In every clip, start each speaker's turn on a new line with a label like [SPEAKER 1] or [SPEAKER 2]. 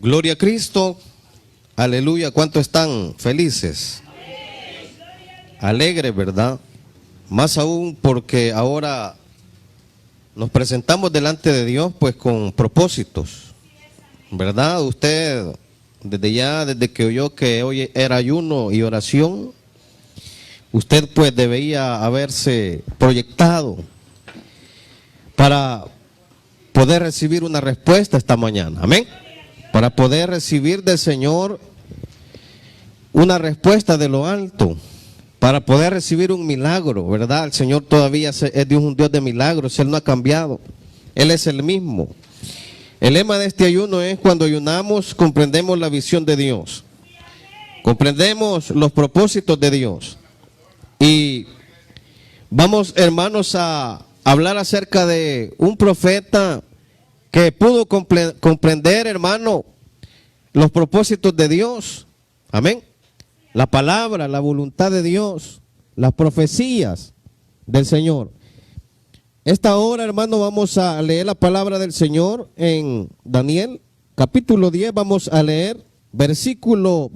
[SPEAKER 1] Gloria a Cristo, aleluya. ¿Cuántos están felices? Alegres, ¿verdad? Más aún porque ahora nos presentamos delante de Dios pues con propósitos, ¿verdad? Usted desde que oyó que hoy era ayuno y oración, usted pues debía haberse proyectado para poder recibir una respuesta esta mañana, amén. Para poder recibir del Señor una respuesta de lo alto, para poder recibir un milagro, ¿verdad? El Señor todavía es un Dios de milagros, Él no ha cambiado, Él es el mismo. El lema de este ayuno es: cuando ayunamos comprendemos la visión de Dios, comprendemos los propósitos de Dios. Y vamos, hermanos, a hablar acerca de un profeta que pudo comprender, hermano, los propósitos de Dios. Amén. La palabra, la voluntad de Dios, las profecías del Señor. Esta hora, hermano, vamos a leer la palabra del Señor en Daniel, capítulo 10. Vamos a leer versículo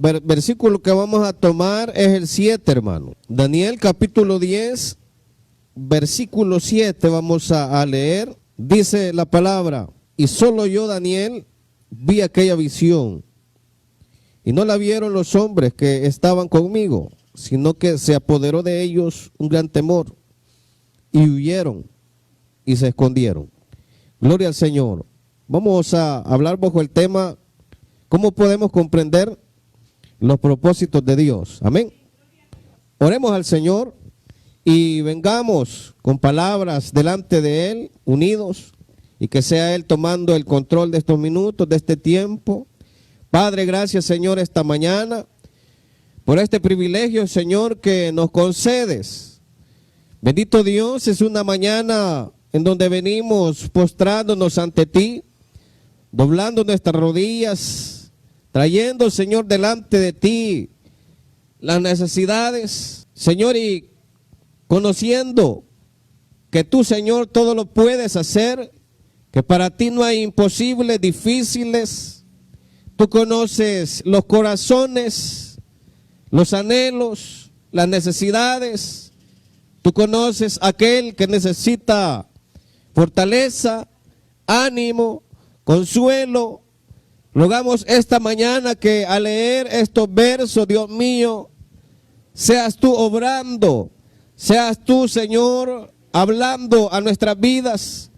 [SPEAKER 1] que vamos a tomar es el 7, hermano. Daniel, capítulo 10, versículo 7, vamos a leer. Dice la palabra: y solo yo, Daniel, vi aquella visión, y no la vieron los hombres que estaban conmigo, sino que se apoderó de ellos un gran temor, y huyeron y se escondieron. Gloria al Señor. Vamos a hablar bajo el tema: ¿cómo podemos comprender los propósitos de Dios? Amén. Oremos al Señor y vengamos con palabras delante de Él, unidos, y que sea Él tomando el control de estos minutos, de este tiempo. Padre, gracias, Señor, esta mañana por este privilegio, Señor, que nos concedes. Bendito Dios, es una mañana en donde venimos postrándonos ante ti, doblando nuestras rodillas, trayendo, Señor, delante de ti las necesidades, Señor, y conociendo que tú, Señor, todo lo puedes hacer, que para ti no hay imposibles, difíciles. Tú conoces los corazones, los anhelos, las necesidades. Tú conoces a aquel que necesita fortaleza, ánimo, consuelo. Rogamos esta mañana que al leer estos versos, Dios mío, seas tú obrando, seas tú, Señor, hablando a nuestras vidas.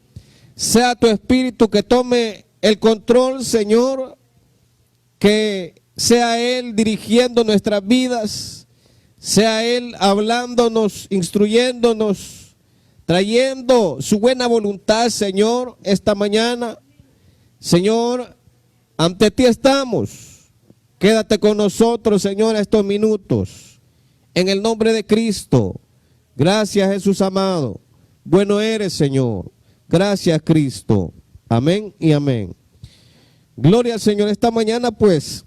[SPEAKER 1] Sea tu Espíritu que tome el control, Señor, que sea Él dirigiendo nuestras vidas, sea Él hablándonos, instruyéndonos, trayendo su buena voluntad, Señor, esta mañana. Señor, ante ti estamos. Quédate con nosotros, Señor, estos minutos. En el nombre de Cristo. Gracias, Jesús amado. Bueno eres, Señor. Gracias, Cristo. Amén y amén. Gloria al Señor. Esta mañana, pues,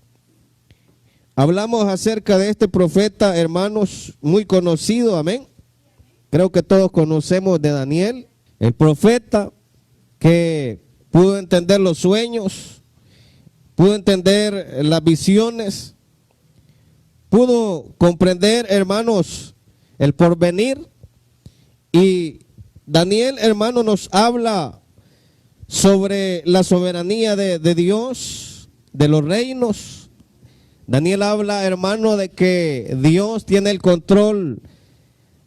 [SPEAKER 1] hablamos acerca de este profeta, hermanos, muy conocido. Amén. Creo que todos conocemos de Daniel, el profeta que pudo entender los sueños, pudo entender las visiones, pudo comprender, hermanos, el porvenir. Y Daniel, hermano, nos habla sobre la soberanía de Dios, de los reinos. Daniel habla, hermano, de que Dios tiene el control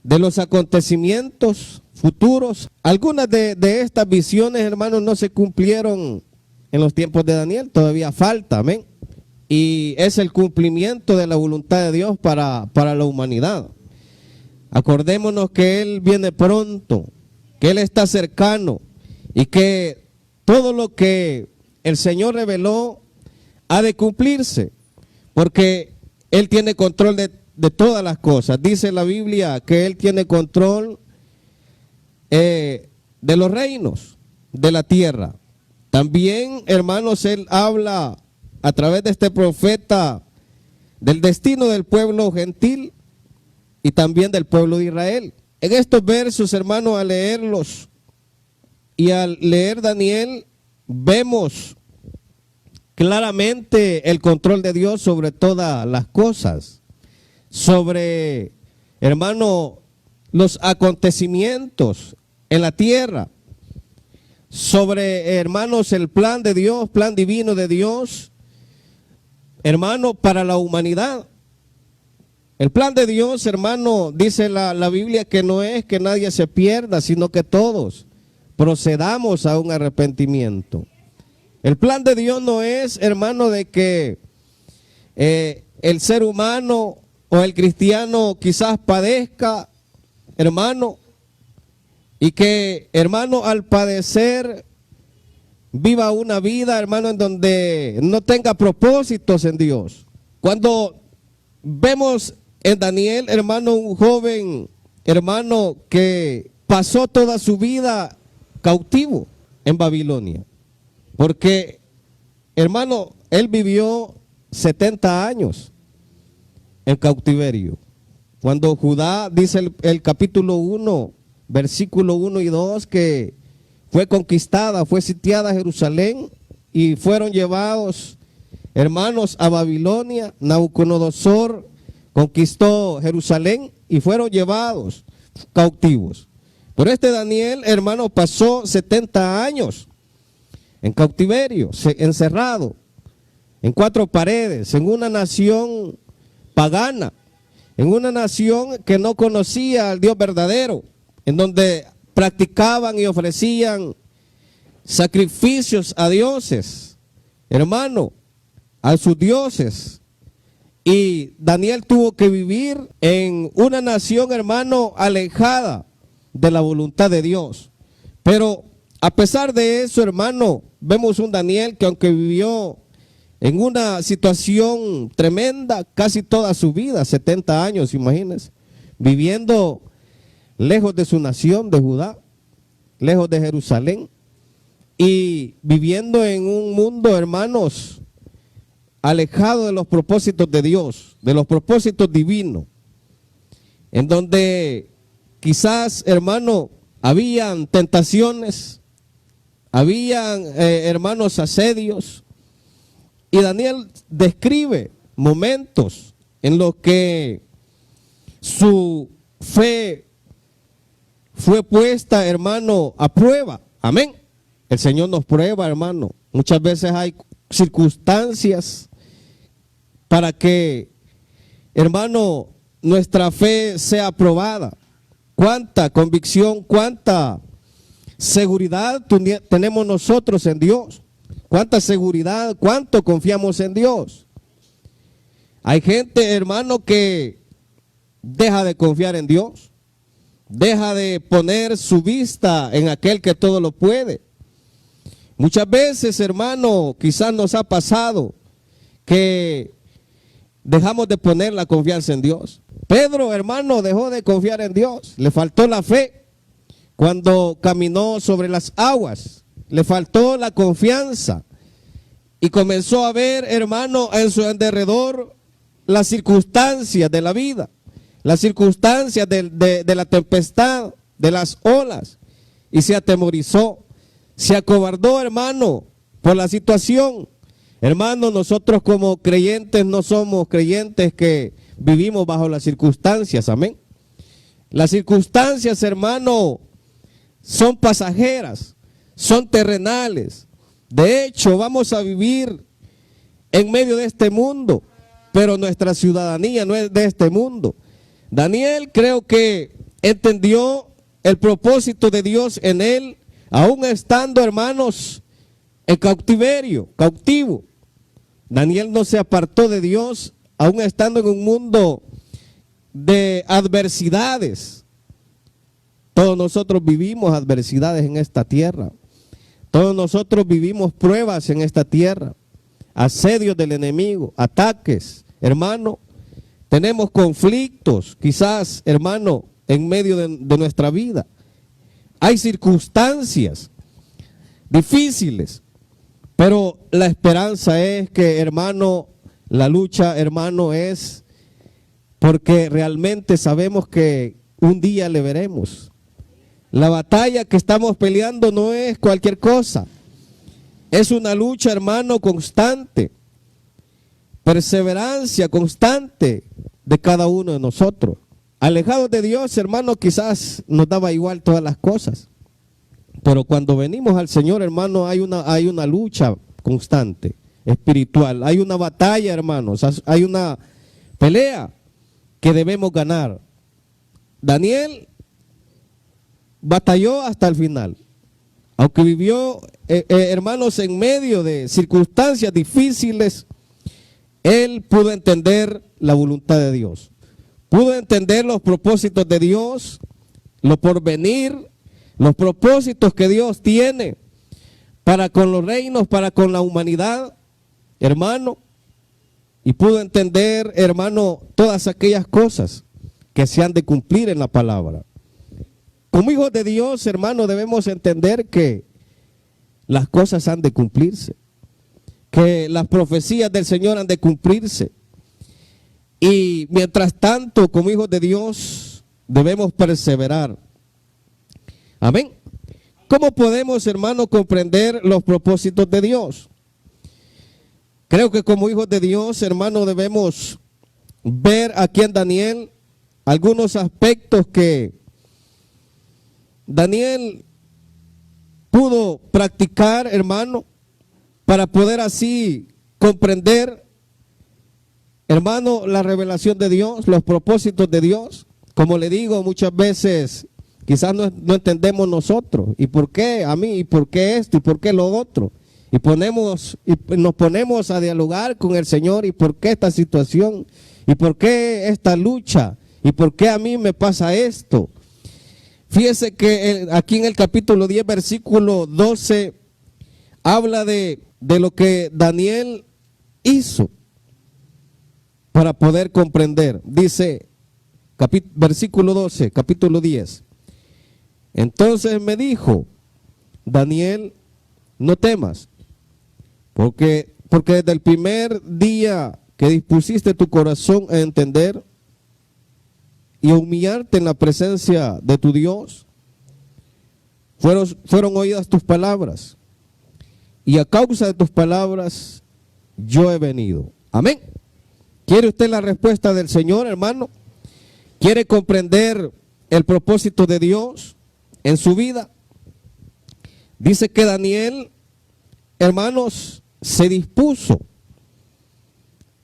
[SPEAKER 1] de los acontecimientos futuros. Algunas de estas visiones, hermanos, no se cumplieron en los tiempos de Daniel, todavía falta, amén. Y es el cumplimiento de la voluntad de Dios para la humanidad. Acordémonos que Él viene pronto, que Él está cercano y que todo lo que el Señor reveló ha de cumplirse, porque Él tiene control de todas las cosas. Dice la Biblia que Él tiene control de los reinos de la tierra. También, hermanos, Él habla a través de este profeta del destino del pueblo gentil y también del pueblo de Israel. En estos versos, hermanos, al leerlos y al leer Daniel, vemos claramente el control de Dios sobre todas las cosas, sobre, hermano, los acontecimientos en la tierra, sobre, hermanos, el plan de Dios, plan divino de Dios, hermano, para la humanidad. El plan de Dios, hermano, dice la Biblia que no es que nadie se pierda, sino que todos procedamos a un arrepentimiento. El plan de Dios no es, hermano, de que el ser humano o el cristiano quizás padezca, hermano, y que, hermano, al padecer viva una vida, hermano, en donde no tenga propósitos en Dios. Cuando vemos en Daniel, hermano, un joven, hermano, que pasó toda su vida cautivo en Babilonia, porque, hermano, él vivió 70 años en cautiverio. Cuando Judá, dice el capítulo 1, versículo 1 y 2, que fue conquistada, fue sitiada Jerusalén y fueron llevados, hermanos, a Babilonia. Nabucodonosor conquistó Jerusalén y fueron llevados cautivos. Pero este Daniel, hermano, pasó 70 años en cautiverio, encerrado en 4 paredes, en una nación pagana, en una nación que no conocía al Dios verdadero, en donde practicaban y ofrecían sacrificios a dioses, hermano, a sus dioses. Y Daniel tuvo que vivir en una nación, hermano, alejada de la voluntad de Dios. Pero a pesar de eso, hermano, vemos un Daniel que aunque vivió en una situación tremenda casi toda su vida, 70 años, imagínense, viviendo lejos de su nación, de Judá, lejos de Jerusalén, y viviendo en un mundo, hermanos, alejado de los propósitos de Dios, de los propósitos divinos, en donde quizás, hermano, habían tentaciones, habían, hermanos, asedios, y Daniel describe momentos en los que su fe fue puesta, hermano, a prueba. Amén. El Señor nos prueba, hermano. Muchas veces hay circunstancias para que, hermano, nuestra fe sea probada. Cuánta convicción, cuánta seguridad tenemos nosotros en Dios. Cuánta seguridad, cuánto confiamos en Dios. Hay gente, hermano, que deja de confiar en Dios. Deja de poner su vista en aquel que todo lo puede. Muchas veces, hermano, quizás nos ha pasado que dejamos de poner la confianza en Dios. Pedro, hermano, dejó de confiar en Dios. Le faltó la fe cuando caminó sobre las aguas. Le faltó la confianza. Y comenzó a ver, hermano, en su alrededor las circunstancias de la vida. Las circunstancias de la tempestad, de las olas, y se atemorizó, se acobardó, hermano, por la situación. Hermano, nosotros como creyentes no somos creyentes que vivimos bajo las circunstancias, amén. Las circunstancias, hermano, son pasajeras, son terrenales. De hecho, vamos a vivir en medio de este mundo, pero nuestra ciudadanía no es de este mundo. Daniel creo que entendió el propósito de Dios en él, aún estando, hermanos, en cautiverio, cautivo. Daniel no se apartó de Dios, aún estando en un mundo de adversidades. Todos nosotros vivimos adversidades en esta tierra. Todos nosotros vivimos pruebas en esta tierra. Asedios del enemigo, ataques, hermano. Tenemos conflictos, quizás, hermano, en medio de nuestra vida. Hay circunstancias difíciles, pero la esperanza es que, hermano, la lucha, hermano, es porque realmente sabemos que un día le veremos. La batalla que estamos peleando no es cualquier cosa. Es una lucha, hermano, constante, perseverancia constante de cada uno de nosotros. Alejados de Dios, hermano, quizás nos daba igual todas las cosas. Pero cuando venimos al Señor, hermano, hay una lucha constante, espiritual. Hay una batalla, hermanos. Hay una pelea que debemos ganar. Daniel batalló hasta el final. Aunque vivió, hermanos, en medio de circunstancias difíciles, él pudo entender la voluntad de Dios. Pudo entender los propósitos de Dios, lo porvenir, los propósitos que Dios tiene para con los reinos, para con la humanidad, hermano. Y pudo entender, hermano, todas aquellas cosas que se han de cumplir en la palabra. Como hijos de Dios, hermano, debemos entender que las cosas han de cumplirse, que las profecías del Señor han de cumplirse. Y mientras tanto, como hijos de Dios, debemos perseverar. Amén. ¿Cómo podemos, hermano, comprender los propósitos de Dios? Creo que como hijos de Dios, hermano, debemos ver aquí en Daniel algunos aspectos que Daniel pudo practicar, hermano, para poder así comprender, hermano, la revelación de Dios, los propósitos de Dios. Como le digo, muchas veces quizás no entendemos nosotros. ¿Y por qué a mí? ¿Y por qué esto? ¿Y por qué lo otro? Y nos ponemos a dialogar con el Señor. ¿Y por qué esta situación? ¿Y por qué esta lucha? ¿Y por qué a mí me pasa esto? Fíjese que aquí en el capítulo 10, versículo 12, habla de lo que Daniel hizo para poder comprender. Dice, versículo 12, capítulo 10. Entonces me dijo, Daniel, no temas, porque desde el primer día que dispusiste tu corazón a entender y a humillarte en la presencia de tu Dios, fueron oídas tus palabras, y a causa de tus palabras yo he venido. Amén. ¿Quiere usted la respuesta del Señor, hermano? ¿Quiere comprender el propósito de Dios en su vida? Dice que Daniel, hermanos, se dispuso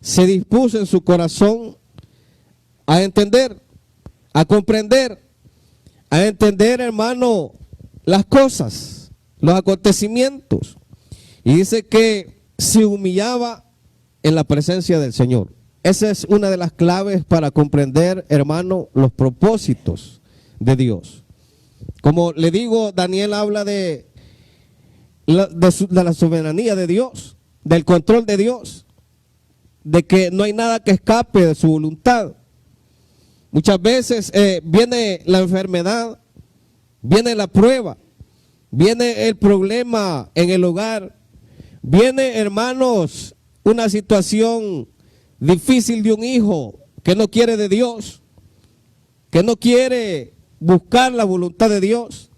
[SPEAKER 1] en su corazón a entender, a comprender, a entender, hermano, las cosas, los acontecimientos. Y dice que se humillaba en la presencia del Señor. Esa es una de las claves para comprender, hermano, los propósitos de Dios. Como le digo, Daniel habla de la soberanía de Dios, del control de Dios, de que no hay nada que escape de su voluntad. Muchas veces viene la enfermedad, viene la prueba, viene el problema en el hogar, viene, hermanos, una situación difícil de un hijo que no quiere de Dios, que no quiere buscar la voluntad de Dios.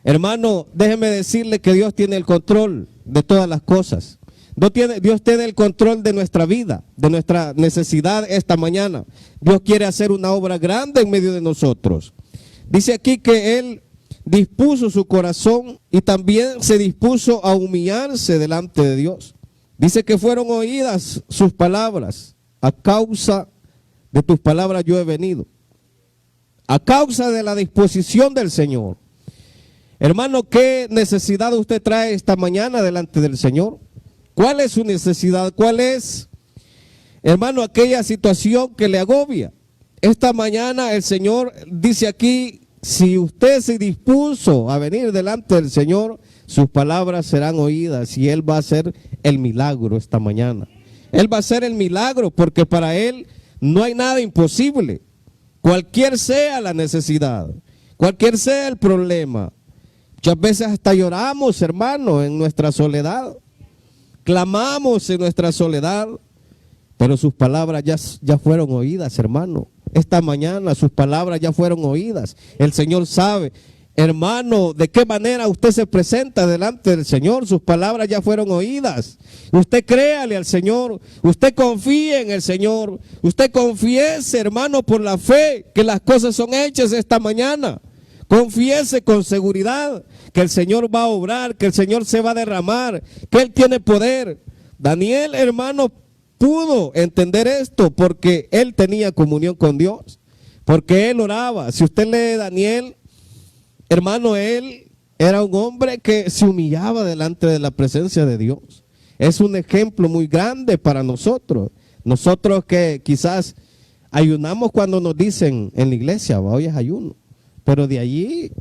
[SPEAKER 1] Hermano, déjeme decirle que Dios tiene el control de todas las cosas. Dios tiene el control de nuestra vida, de nuestra necesidad esta mañana. Dios quiere hacer una obra grande en medio de nosotros. Dice aquí que Él dispuso su corazón y también se dispuso a humillarse delante de Dios. Dice que fueron oídas sus palabras. A causa de tus palabras yo he venido. A causa de la disposición del Señor. Hermano, ¿qué necesidad usted trae esta mañana delante del Señor? ¿Cuál es su necesidad? ¿Cuál es, hermano, aquella situación que le agobia? Esta mañana el Señor dice aquí, si usted se dispuso a venir delante del Señor, sus palabras serán oídas y Él va a hacer el milagro esta mañana. Él va a hacer el milagro porque para Él no hay nada imposible. Cualquier sea la necesidad, cualquier sea el problema. Muchas veces hasta lloramos, hermano, en nuestra soledad. Clamamos en nuestra soledad, pero sus palabras ya fueron oídas, hermano. Esta mañana sus palabras ya fueron oídas. El Señor sabe. hermano, de qué manera usted se presenta delante del Señor. Sus palabras ya fueron oídas. Usted créale al Señor, usted confíe en el Señor, usted confiese, hermano, por la fe que las cosas son hechas esta mañana. Confiese con seguridad que el Señor va a obrar, que el Señor se va a derramar, que Él tiene poder. Daniel, hermano, pudo entender esto porque él tenía comunión con Dios, porque él oraba. Si usted lee Daniel, hermano, él era un hombre que se humillaba delante de la presencia de Dios. Es un ejemplo muy grande para nosotros. Nosotros que quizás ayunamos cuando nos dicen en la iglesia, hoy es ayuno. Pero de allí,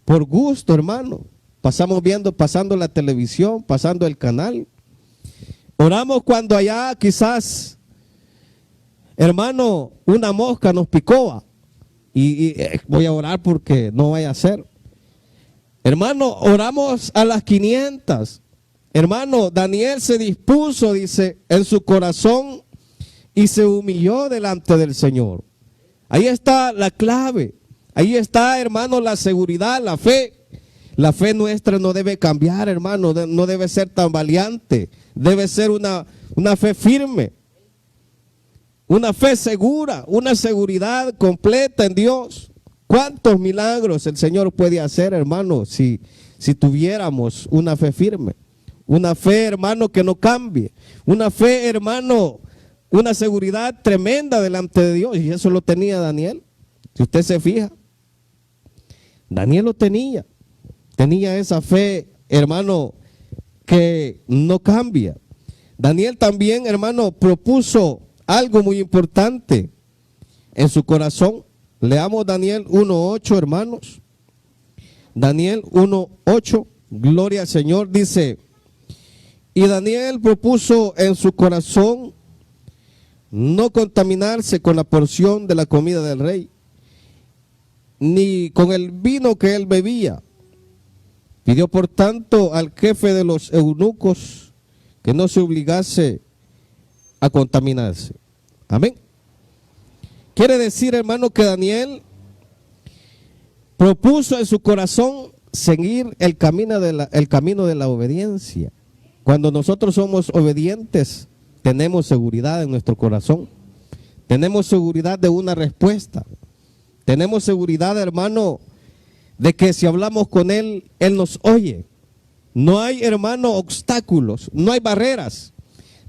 [SPEAKER 1] por gusto, hermano, pasando la televisión, pasando el canal. Oramos cuando allá quizás, hermano, una mosca nos picó. Y voy a orar porque no vaya a ser. Hermano, oramos a las 500. Hermano, Daniel se dispuso, dice, en su corazón y se humilló delante del Señor. Ahí está la clave. Ahí está, hermano, la seguridad, la fe. La fe nuestra no debe cambiar, hermano, no debe ser tan valiente. Debe ser una fe firme, una fe segura, una seguridad completa en Dios. ¿Cuántos milagros el Señor puede hacer, hermano, si tuviéramos una fe firme? Una fe, hermano, que no cambie. Una fe, hermano, una seguridad tremenda delante de Dios. Y eso lo tenía Daniel. Si usted se fija, Daniel lo tenía. Tenía esa fe, hermano, que no cambia. Daniel también, hermano, propuso algo muy importante en su corazón. Leamos Daniel 1:8, hermanos. Daniel 1:8, gloria al Señor, dice: y Daniel propuso en su corazón no contaminarse con la porción de la comida del rey, ni con el vino que él bebía. Pidió por tanto al jefe de los eunucos que no se obligase a contaminarse. Amén. Quiere decir, hermano, que Daniel propuso en su corazón seguir el camino de la obediencia. Cuando nosotros somos obedientes, tenemos seguridad en nuestro corazón. Tenemos seguridad de una respuesta. Tenemos seguridad, hermano, de que si hablamos con Él, Él nos oye. No hay, hermano, obstáculos, no hay barreras,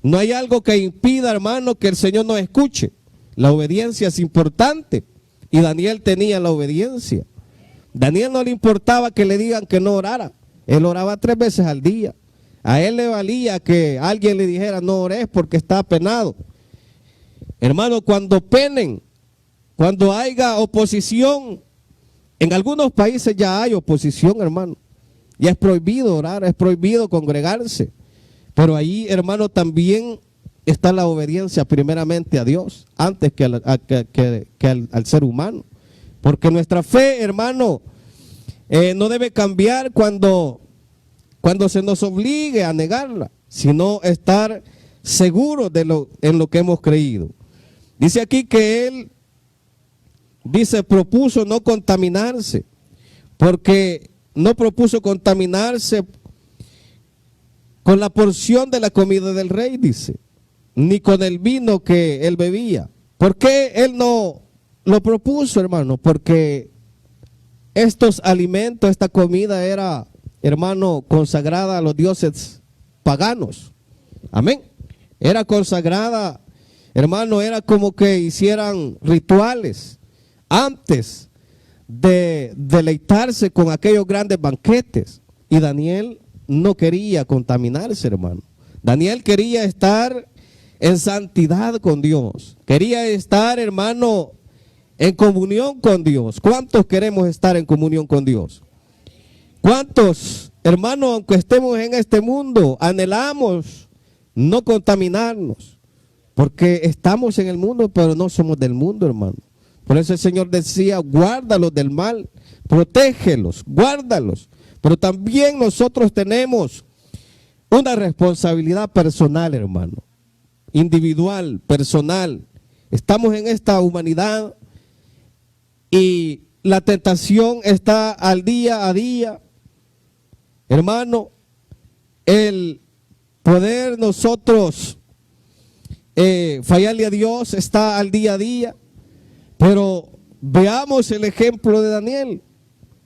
[SPEAKER 1] no hay algo que impida, hermano, que el Señor nos escuche. La obediencia es importante y Daniel tenía la obediencia. Daniel no le importaba que le digan que no orara. Él oraba 3 veces al día. A él le valía que alguien le dijera no ores porque está penado. Hermano, cuando penen, cuando haya oposición, en algunos países ya hay oposición, hermano. Ya es prohibido orar, es prohibido congregarse. Pero ahí, hermano, también está la obediencia primeramente a Dios, antes que al ser humano. Porque nuestra fe, hermano, no debe cambiar cuando se nos obligue a negarla, sino estar seguros en lo que hemos creído. Dice aquí que él, propuso no contaminarse, porque no propuso contaminarse con la porción de la comida del rey, dice, ni con el vino que él bebía. ¿Por qué él no lo propuso, hermano? Porque estos alimentos, esta comida era, hermano, consagrada a los dioses paganos. Amén. Era consagrada, hermano, era como que hicieran rituales antes de deleitarse con aquellos grandes banquetes. Y Daniel no quería contaminarse, hermano. Daniel quería estar en santidad con Dios. Quería estar, hermano, en comunión con Dios. ¿Cuántos queremos estar en comunión con Dios? ¿Cuántos, hermano, aunque estemos en este mundo, anhelamos no contaminarnos? Porque estamos en el mundo, pero no somos del mundo, hermano. Por eso el Señor decía, guárdalos del mal, protégelos, guárdalos. Pero también nosotros tenemos una responsabilidad personal, hermano. Individual, personal. Estamos en esta humanidad y la tentación está al día a día. Hermano, el poder nosotros fallarle a Dios está al día a día. Pero veamos el ejemplo de Daniel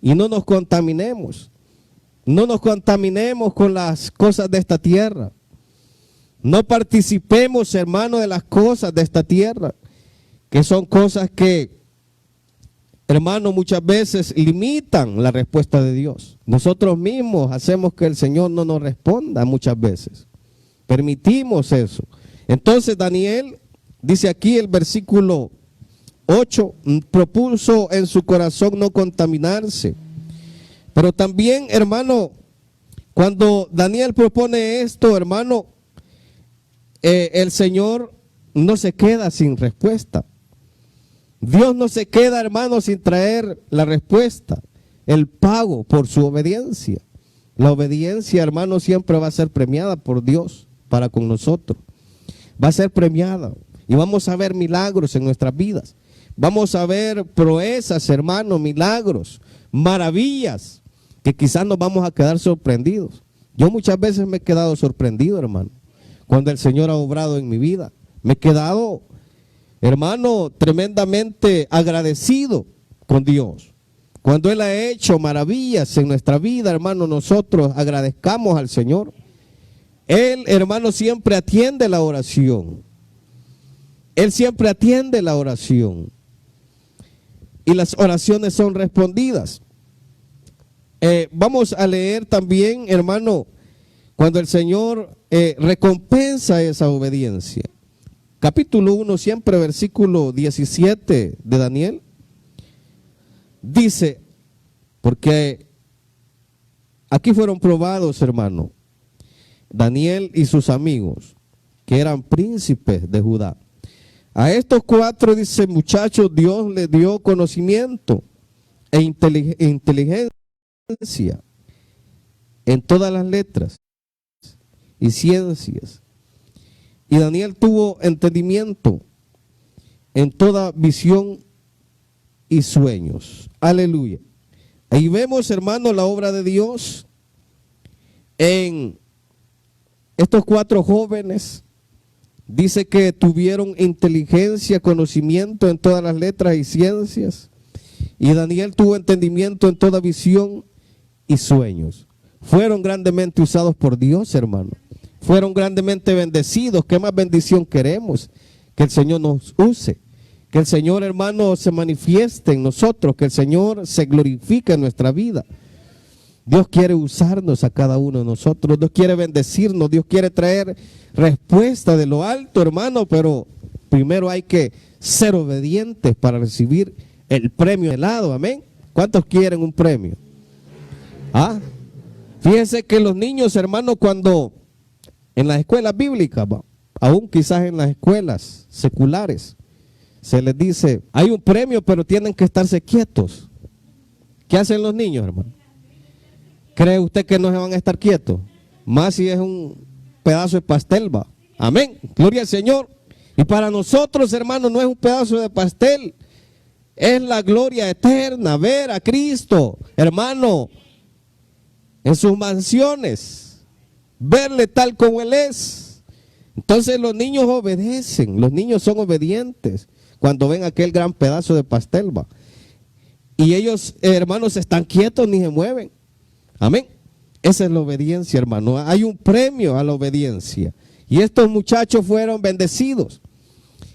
[SPEAKER 1] y no nos contaminemos. No nos contaminemos con las cosas de esta tierra. No participemos, hermano, de las cosas de esta tierra, que son cosas que, hermano, muchas veces limitan la respuesta de Dios. Nosotros mismos hacemos que el Señor no nos responda muchas veces. Permitimos eso. Entonces Daniel, dice aquí el versículo 8, propuso en su corazón no contaminarse. Pero también, hermano, cuando Daniel propone esto, hermano, el Señor no se queda sin respuesta. Dios no se queda, hermano, sin traer la respuesta, el pago por su obediencia. La obediencia, hermano, siempre va a ser premiada por Dios para con nosotros. Va a ser premiada y vamos a ver milagros en nuestras vidas. Vamos a ver proezas, hermano, milagros, maravillas, que quizás nos vamos a quedar sorprendidos. Yo muchas veces me he quedado sorprendido, hermano, cuando el Señor ha obrado en mi vida. Me he quedado, hermano, tremendamente agradecido con Dios. Cuando Él ha hecho maravillas en nuestra vida, hermano, nosotros agradezcamos al Señor. Él, hermano, siempre atiende la oración. Él siempre atiende la oración. Y las oraciones son respondidas. Vamos a leer también, hermano, cuando el Señor recompensa esa obediencia. Capítulo 1, siempre versículo 17 de Daniel. Dice, porque aquí fueron probados, hermano, Daniel y sus amigos, que eran príncipes de Judá. A estos 4, dice, muchachos, Dios les dio conocimiento e inteligencia en todas las letras y ciencias. Y Daniel tuvo entendimiento en toda visión y sueños. Aleluya. Ahí vemos, hermano, la obra de Dios en estos 4 jóvenes. Dice que tuvieron inteligencia, conocimiento en todas las letras y ciencias. Y Daniel tuvo entendimiento en toda visión y sueños. Fueron grandemente usados por Dios, hermano. Fueron grandemente bendecidos. ¿Qué más bendición queremos? Que el Señor nos use. Que el Señor, hermano, se manifieste en nosotros. Que el Señor se glorifique en nuestra vida. Dios quiere usarnos a cada uno de nosotros. Dios quiere bendecirnos. Dios quiere traer respuesta de lo alto, hermano. Pero primero hay que ser obedientes para recibir el premio helado. Amén. ¿Cuántos quieren un premio? ¿Ah? Fíjense que los niños, hermano, cuando en las escuelas bíblicas, aún quizás en las escuelas seculares, se les dice, hay un premio, pero tienen que estarse quietos. ¿Qué hacen los niños, hermano? ¿Cree usted que no se van a estar quietos? Más si es un pedazo de pastel, va. Amén. Gloria al Señor. Y para nosotros, hermano, no es un pedazo de pastel. Es la gloria eterna, ver a Cristo, hermano, en sus mansiones, verle tal como Él es. Entonces los niños obedecen, los niños son obedientes cuando ven aquel gran pedazo de pastel, va. Y ellos, hermanos, están quietos ni se mueven. Amén. Esa es la obediencia, hermano. Hay un premio a la obediencia. Y estos muchachos fueron bendecidos.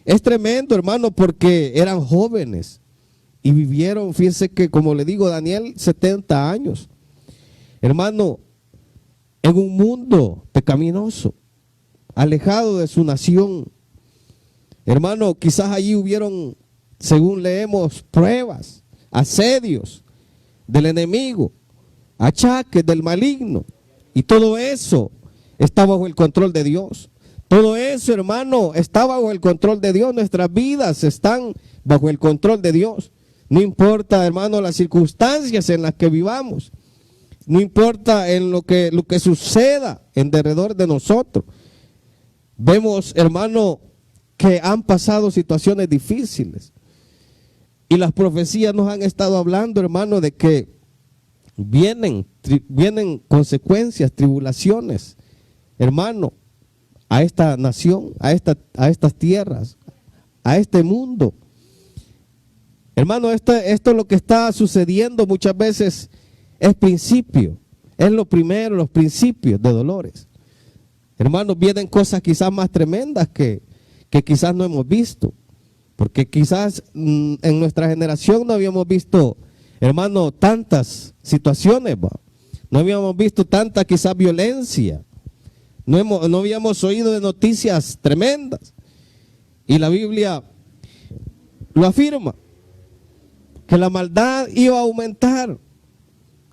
[SPEAKER 1] Es tremendo, hermano, porque eran jóvenes y vivieron, fíjense que, como le digo, Daniel, 70 años. Hermano, en un mundo pecaminoso, alejado de su nación. Hermano, quizás allí hubieron, según leemos, pruebas, asedios del enemigo, achaques del maligno. Y todo eso está bajo el control de Dios. Todo eso, hermano, está bajo el control de Dios. Nuestras vidas están bajo el control de Dios. No importa, hermano, las circunstancias en las que vivamos. No importa en lo que suceda en derredor de nosotros. Vemos, hermano, que han pasado situaciones difíciles. Y las profecías nos han estado hablando, hermano, de que vienen consecuencias, tribulaciones, hermano, a esta nación, a estas tierras, a este mundo. Hermano, esto es lo que está sucediendo muchas veces, es principio, es lo primero, los principios de dolores. Hermanos, vienen cosas quizás más tremendas que quizás no hemos visto, porque quizás en nuestra generación no habíamos visto, hermano, tantas situaciones, no habíamos visto tanta quizás violencia, no habíamos oído de noticias tremendas, y la Biblia lo afirma, que la maldad iba a aumentar,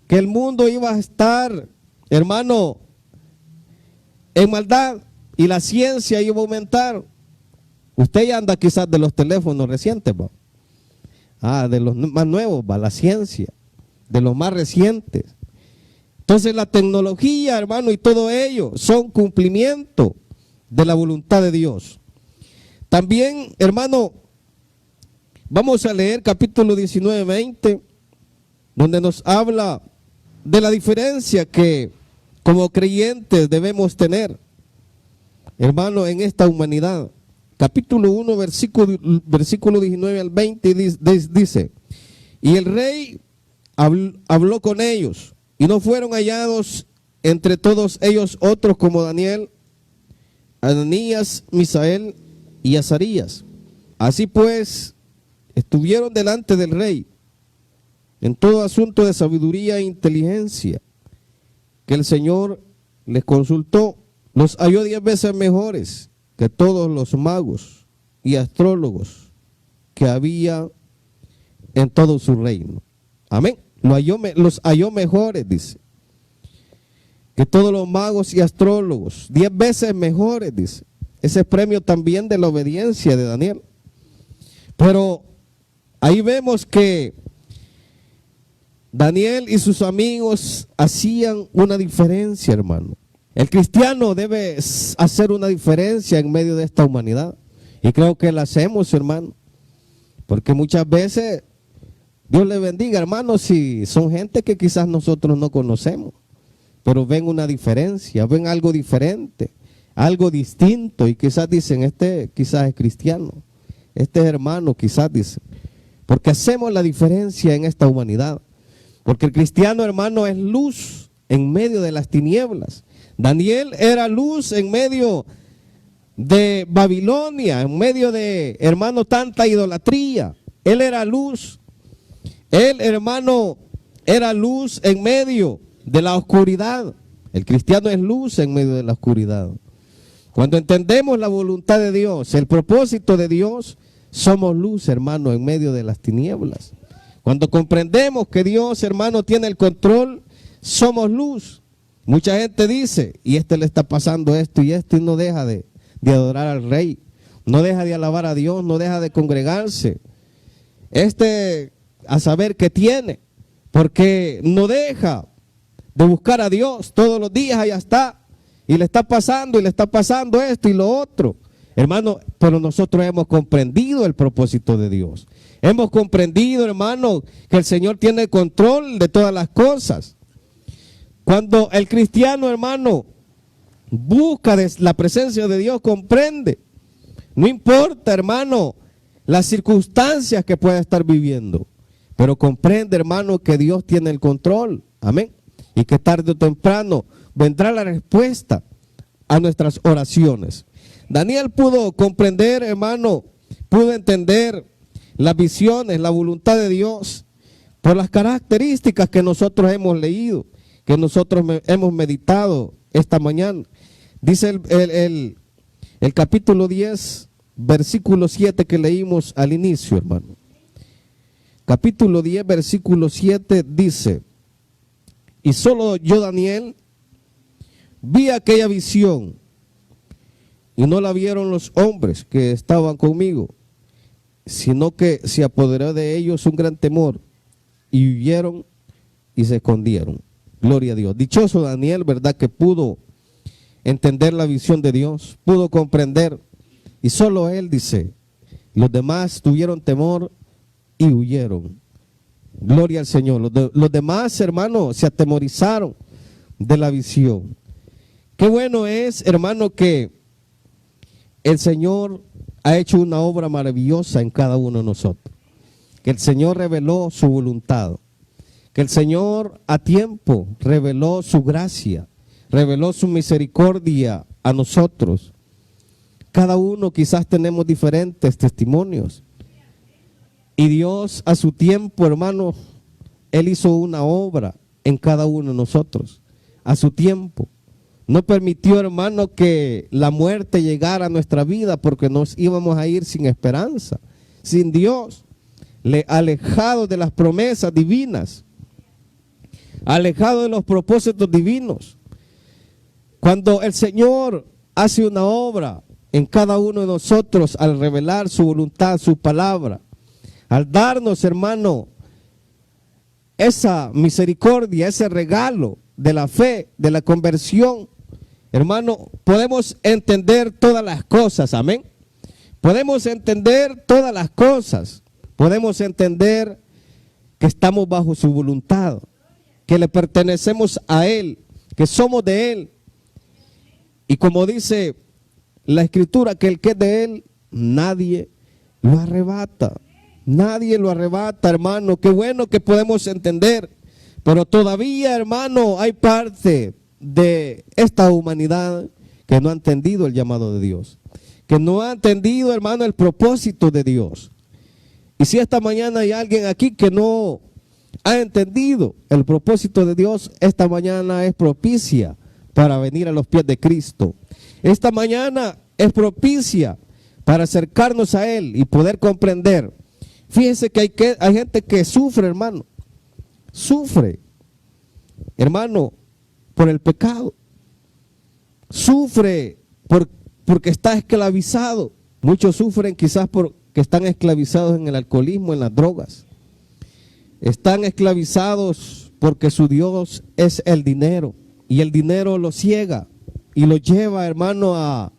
[SPEAKER 1] que el mundo iba a estar, hermano, en maldad, y la ciencia iba a aumentar. Usted ya anda quizás de los teléfonos recientes, de los más nuevos, la ciencia, de los más recientes. Entonces la tecnología, hermano, y todo ello son cumplimiento de la voluntad de Dios. También, hermano, vamos a leer capítulo 19, 20, donde nos habla de la diferencia que como creyentes debemos tener, hermano, en esta humanidad. Capítulo 1, versículo 19 al 20 dice, y el rey habló con ellos, y no fueron hallados entre todos ellos otros como Daniel, Ananías, Misael y Azarías. Así pues, estuvieron delante del rey en todo asunto de sabiduría e inteligencia que el Señor les consultó. Los halló 10 veces mejores que todos los magos y astrólogos que había en todo su reino. Amén. Los halló mejores, dice, que todos los magos y astrólogos, 10 veces mejores, dice. Ese es premio también de la obediencia de Daniel. Pero ahí vemos que Daniel y sus amigos hacían una diferencia, hermano. El cristiano debe hacer una diferencia en medio de esta humanidad. Y creo que la hacemos, hermano. Porque muchas veces, Dios le bendiga, hermano, si son gente que quizás nosotros no conocemos. Pero ven una diferencia, ven algo diferente, algo distinto. Y quizás dicen, este quizás es cristiano, este es hermano, quizás dicen. Porque hacemos la diferencia en esta humanidad. Porque el cristiano, hermano, es luz en medio de las tinieblas. Daniel era luz en medio de Babilonia, en medio de, hermano, tanta idolatría. Él era luz. Él, hermano, era luz en medio de la oscuridad. El cristiano es luz en medio de la oscuridad. Cuando entendemos la voluntad de Dios, el propósito de Dios, somos luz, hermano, en medio de las tinieblas. Cuando comprendemos que Dios, hermano, tiene el control, somos luz. Mucha gente dice, y le está pasando esto y esto, y no deja de adorar al rey, no deja de alabar a Dios, no deja de congregarse. A saber qué tiene, porque no deja de buscar a Dios todos los días, allá está, y le está pasando esto y lo otro. Hermano, pero nosotros hemos comprendido el propósito de Dios. Hemos comprendido, hermano, que el Señor tiene control de todas las cosas. Cuando el cristiano, hermano, busca la presencia de Dios, comprende. No importa, hermano, las circunstancias que pueda estar viviendo, pero comprende, hermano, que Dios tiene el control. Amén. Y que tarde o temprano vendrá la respuesta a nuestras oraciones. Daniel pudo comprender, hermano, pudo entender las visiones, la voluntad de Dios, por las características que nosotros hemos leído, que nosotros hemos meditado esta mañana. Dice el capítulo 10, versículo 7 que leímos al inicio, hermano. Capítulo 10, versículo 7 dice, y solo yo, Daniel, vi aquella visión, y no la vieron los hombres que estaban conmigo, sino que se apoderó de ellos un gran temor, y huyeron y se escondieron. Gloria a Dios. Dichoso Daniel, ¿verdad? Que pudo entender la visión de Dios, pudo comprender, y solo él, dice, los demás tuvieron temor y huyeron. Gloria al Señor. Los demás hermanos se atemorizaron de la visión. Qué bueno es, hermano, que el Señor ha hecho una obra maravillosa en cada uno de nosotros. Que el Señor reveló su voluntad. Que el Señor a tiempo reveló su gracia, reveló su misericordia a nosotros. Cada uno quizás tenemos diferentes testimonios. Y Dios a su tiempo, hermano, Él hizo una obra en cada uno de nosotros. A su tiempo. No permitió, hermano, que la muerte llegara a nuestra vida porque nos íbamos a ir sin esperanza, sin Dios, alejados de las promesas divinas, alejados de los propósitos divinos. Cuando el Señor hace una obra en cada uno de nosotros al revelar su voluntad, su palabra, al darnos, hermano, esa misericordia, ese regalo de la fe, de la conversión, hermano, podemos entender todas las cosas, amén. Podemos entender todas las cosas, podemos entender que estamos bajo su voluntad, que le pertenecemos a Él, que somos de Él. Y como dice la Escritura, que el que es de Él, nadie lo arrebata. Nadie lo arrebata, hermano. Qué bueno que podemos entender. Pero todavía, hermano, hay parte de esta humanidad que no ha entendido el llamado de Dios. Que no ha entendido, hermano, el propósito de Dios. Y si esta mañana hay alguien aquí que no ha entendido el propósito de Dios, esta mañana es propicia para venir a los pies de Cristo. Esta mañana es propicia para acercarnos a Él y poder comprender. Fíjense que hay gente que sufre, hermano. Sufre, hermano, por el pecado. Sufre porque está esclavizado. Muchos sufren quizás porque están esclavizados en el alcoholismo, en las drogas. Están esclavizados porque su Dios es el dinero. Y el dinero los ciega y los lleva, hermano, a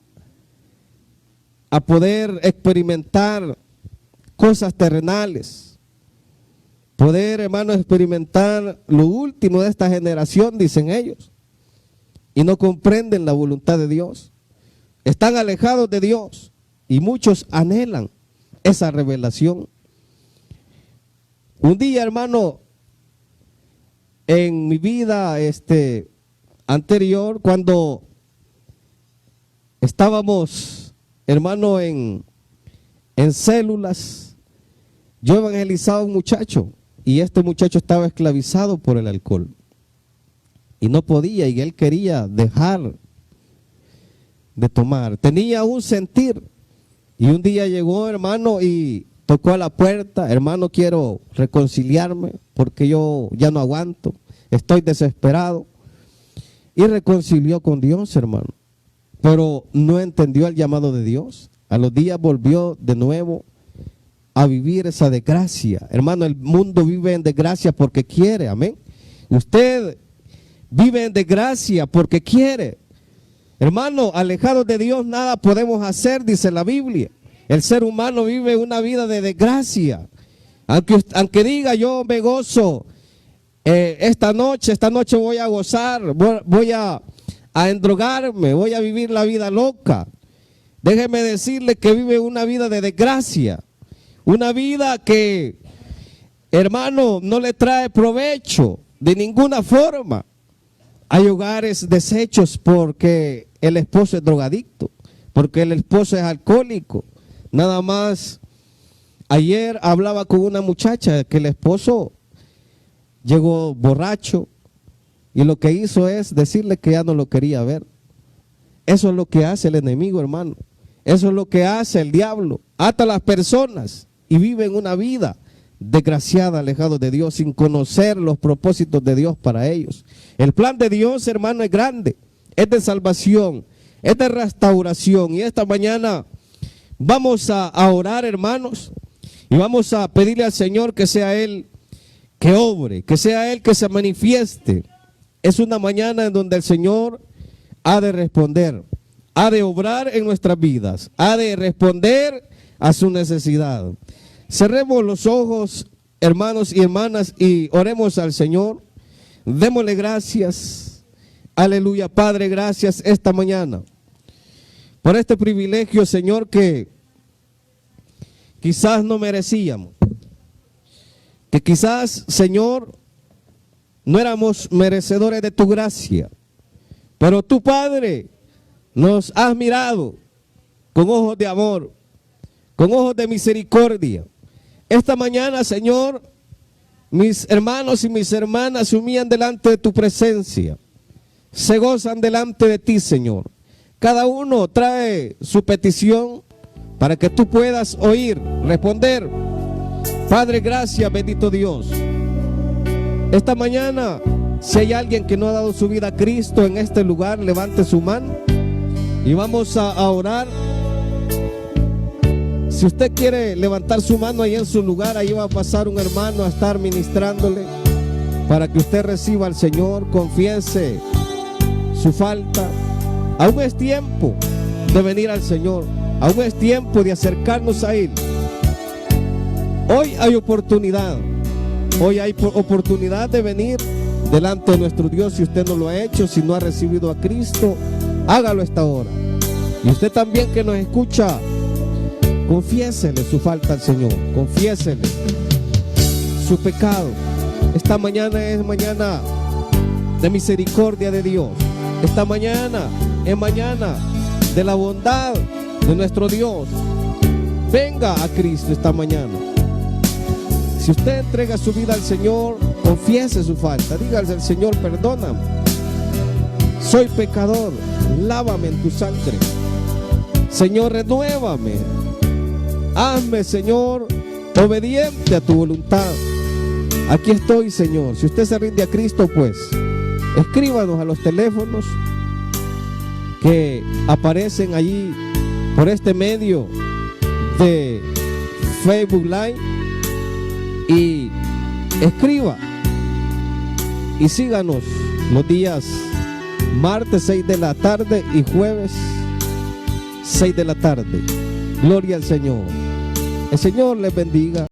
[SPEAKER 1] poder experimentar cosas terrenales. Poder, hermano, experimentar lo último de esta generación, dicen ellos. Y no comprenden la voluntad de Dios. Están alejados de Dios. Y muchos anhelan esa revelación. Un día, hermano, en mi vida anterior, cuando estábamos, hermano, en células, yo evangelizaba a un muchacho y este muchacho estaba esclavizado por el alcohol y no podía, y él quería dejar de tomar. Tenía un sentir y un día llegó, hermano, y tocó a la puerta. Hermano, quiero reconciliarme porque yo ya no aguanto, estoy desesperado. Y reconcilió con Dios, hermano, pero no entendió el llamado de Dios. A los días volvió de nuevo a vivir esa desgracia. Hermano, el mundo vive en desgracia porque quiere, amén. Usted vive en desgracia porque quiere. Hermano, alejados de Dios nada podemos hacer, dice la Biblia. El ser humano vive una vida de desgracia. Aunque diga yo me gozo, esta noche voy a gozar, voy a endrogarme, voy a vivir la vida loca. Déjeme decirle que vive una vida de desgracia. Una vida que, hermano, no le trae provecho de ninguna forma. Hay hogares deshechos porque el esposo es drogadicto, porque el esposo es alcohólico. Nada más, ayer hablaba con una muchacha que el esposo llegó borracho y lo que hizo es decirle que ya no lo quería ver. Eso es lo que hace el enemigo, hermano. Eso es lo que hace el diablo. Ata a las personas y viven una vida desgraciada, alejados de Dios, sin conocer los propósitos de Dios para ellos. El plan de Dios, hermano, es grande, es de salvación, es de restauración. Y esta mañana vamos a orar, hermanos, y vamos a pedirle al Señor que sea Él que obre, que sea Él que se manifieste. Es una mañana en donde el Señor ha de responder, ha de obrar en nuestras vidas, ha de responder a su necesidad. Cerremos los ojos, hermanos y hermanas, y oremos al Señor. Démosle gracias. Aleluya, Padre, gracias esta mañana por este privilegio, Señor, que quizás no merecíamos. Que quizás, Señor, no éramos merecedores de tu gracia. Pero tú, Padre, nos has mirado con ojos de amor, con ojos de misericordia. Esta mañana, Señor, mis hermanos y mis hermanas se humillan delante de tu presencia. Se gozan delante de ti, Señor. Cada uno trae su petición para que tú puedas oír, responder. Padre, gracias, bendito Dios. Esta mañana, si hay alguien que no ha dado su vida a Cristo en este lugar, levante su mano y vamos a orar. Si usted quiere levantar su mano ahí en su lugar, ahí va a pasar un hermano a estar ministrándole para que usted reciba al Señor, confiese su falta. Aún es tiempo de venir al Señor, aún es tiempo de acercarnos a Él. Hoy hay oportunidad, de venir delante de nuestro Dios. Si usted no lo ha hecho, si no ha recibido a Cristo, hágalo a esta hora. Y usted también que nos escucha, confiésele su falta al Señor, confiésele su pecado. Esta mañana es mañana de misericordia de Dios. Esta mañana es mañana de la bondad de nuestro Dios. Venga a Cristo esta mañana. Si usted entrega su vida al Señor, confiese su falta. Dígale al Señor, perdóname. Soy pecador, lávame en tu sangre. Señor, renuévame. Hazme, Señor, obediente a tu voluntad. Aquí estoy, Señor. Si usted se rinde a Cristo, pues escríbanos a los teléfonos que aparecen allí por este medio de Facebook Live y escriba y síganos los días martes 6 de la tarde y jueves 6 de la tarde. Gloria al Señor. El Señor les bendiga.